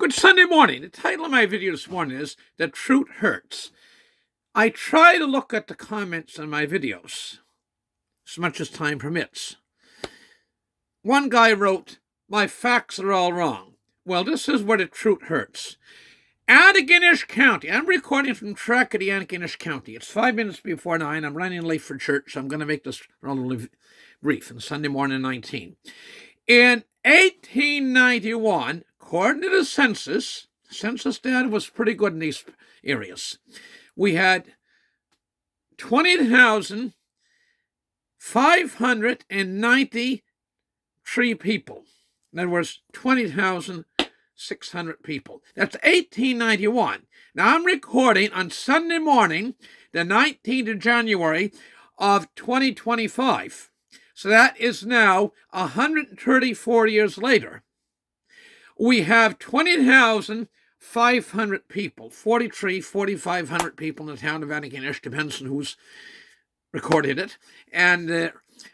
Good Sunday morning. The title of my video this morning is The Truth Hurts. I try to look at the comments on my videos as much as time permits. One guy wrote, "My facts are all wrong." Well, this is where the truth hurts. Antigonish County. I'm recording from Trackety, Antigonish County. It's 5 minutes before 9. I'm running late for church, so I'm going to make this relatively brief on Sunday morning 19. In 1891, according to the census data was pretty good in these areas. We had 20,593 people. In other words, 20,600 people. That's 1891. Now I'm recording on Sunday morning, the 19th of January of 2025. So that is now 134 years later. We have 20,500 people, 4,500 people in the town of Antigonish, depends on who's recorded it and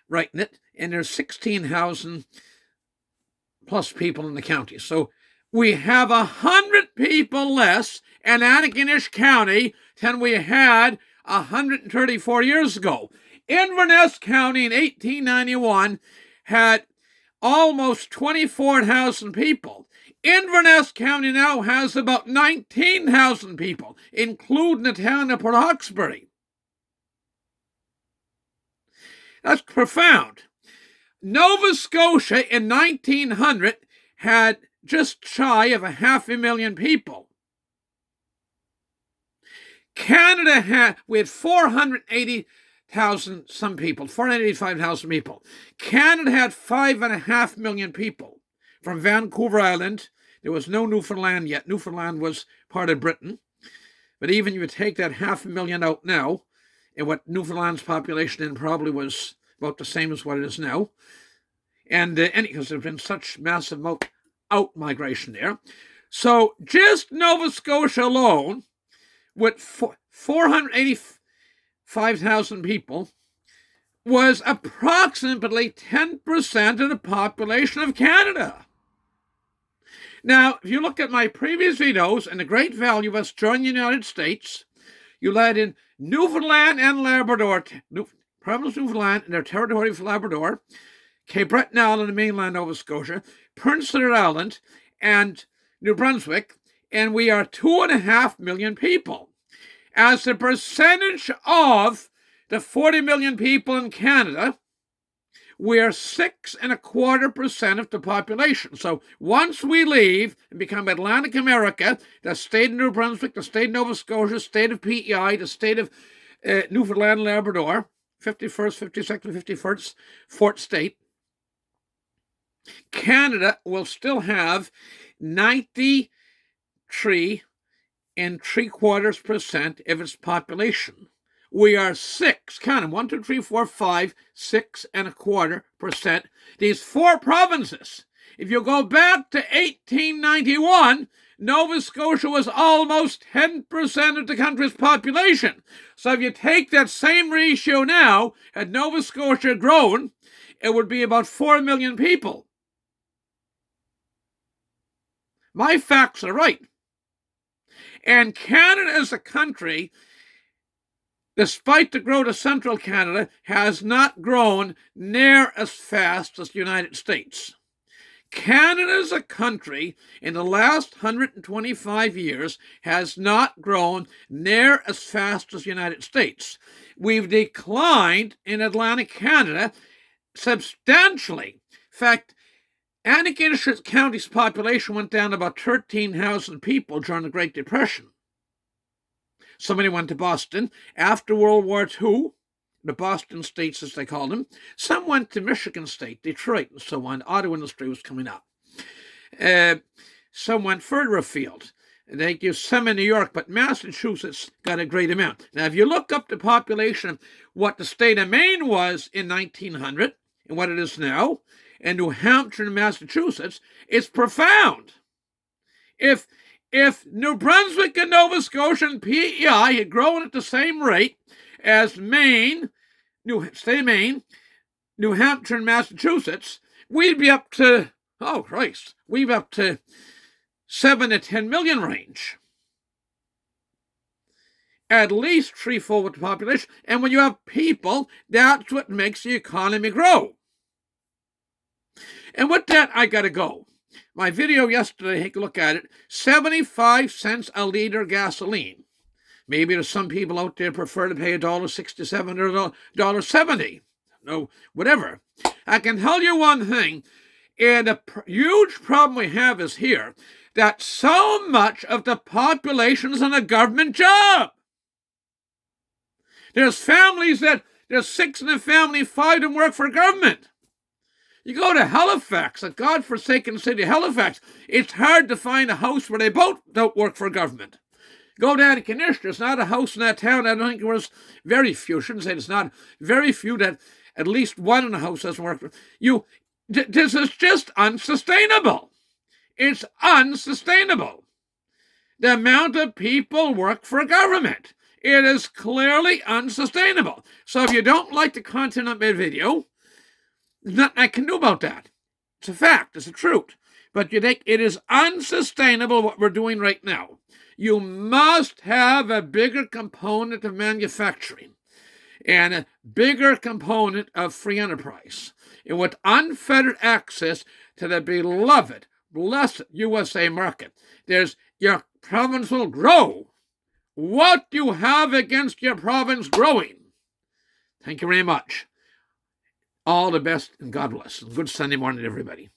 writing it, and there's 16,000 plus people in the county. So we have 100 people less in Antigonish County than we had 134 years ago. Inverness County in 1891 had almost 24,000 people. Inverness County now has about 19,000 people, including the town of Port Hawkesbury. That's profound. Nova Scotia in 1900 had just shy of 500,000 people. Canada we had 480,000 some people, 485,000 people. Canada had 5.5 million people. From Vancouver Island, there was no Newfoundland yet. Newfoundland was part of Britain. But even if you take that 500,000 out now, and what Newfoundland's population then probably was about the same as what it is now, and because there's been such massive out migration there. So just Nova Scotia alone, with 485,000 people, was approximately 10% of the population of Canada. Now, if you look at my previous videos and the great value of us joining the United States, you'll add in Newfoundland and Labrador, Province of Newfoundland and their territory of Labrador, Cape Breton Island and mainland Nova Scotia, Prince Edward Island, and New Brunswick, and we are 2.5 million people. As a percentage of the 40 million people in Canada, we are 6.25% of the population. So once we leave and become Atlantic America, the state of New Brunswick, the state of Nova Scotia, the state of PEI, the state of Newfoundland and Labrador, 51st, 52nd, 51st, fourth state, Canada will still have 93.75% of its population. We are 6, count them, 1, 2, 3, 4, 5, 6.25%. These 4 provinces. If you go back to 1891, Nova Scotia was almost 10% of the country's population. So if you take that same ratio now, had Nova Scotia grown, it would be about 4 million people. My facts are right. And Canada as a country, despite the growth of central Canada, has not grown near as fast as the United States. Canada as a country in the last 125 years has not grown near as fast as the United States. We've declined in Atlantic Canada substantially. In fact, Antigonish County's population went down about 13,000 people during the Great Depression. So many went to Boston. After World War II, the Boston states, as they called them, some went to Michigan State, Detroit, and so on. The auto industry was coming up. Some went further afield. They give some in New York, but Massachusetts got a great amount. Now, if you look up the population of what the state of Maine was in 1900 and what it is now, and New Hampshire and Massachusetts, it's profound. If New Brunswick and Nova Scotia and PEI had grown at the same rate as Maine, state of Maine, New Hampshire and Massachusetts, we'd be up to, we'd be up to 7 to 10 million range. At least threefold the population. And when you have people, that's what makes the economy grow. And with that, I got to go. My video yesterday, take a look at it, 75 cents a liter gasoline. Maybe there's some people out there prefer to pay $1.67 or $1.70. No, whatever. I can tell you one thing, and a huge problem we have is here, that so much of the population is in a government job. There's families there's 6 in the family, 5 of them work for government. You go to Halifax, a godforsaken city of Halifax, it's hard to find a house where they both don't work for government. Go down to Knish, there's not a house in that town, I don't think there was very few, shouldn't say it's not, very few that at least one in the house doesn't work for you. This is just unsustainable. It's unsustainable. The amount of people work for government. It is clearly unsustainable. So if you don't like the content of my video, there's nothing I can do about that. It's a fact. It's a truth. But you think it is unsustainable what we're doing right now. You must have a bigger component of manufacturing and a bigger component of free enterprise. And with unfettered access to the beloved, blessed USA market, your province will grow. What do you have against your province growing? Thank you very much. All the best and God bless. Good Sunday morning, everybody.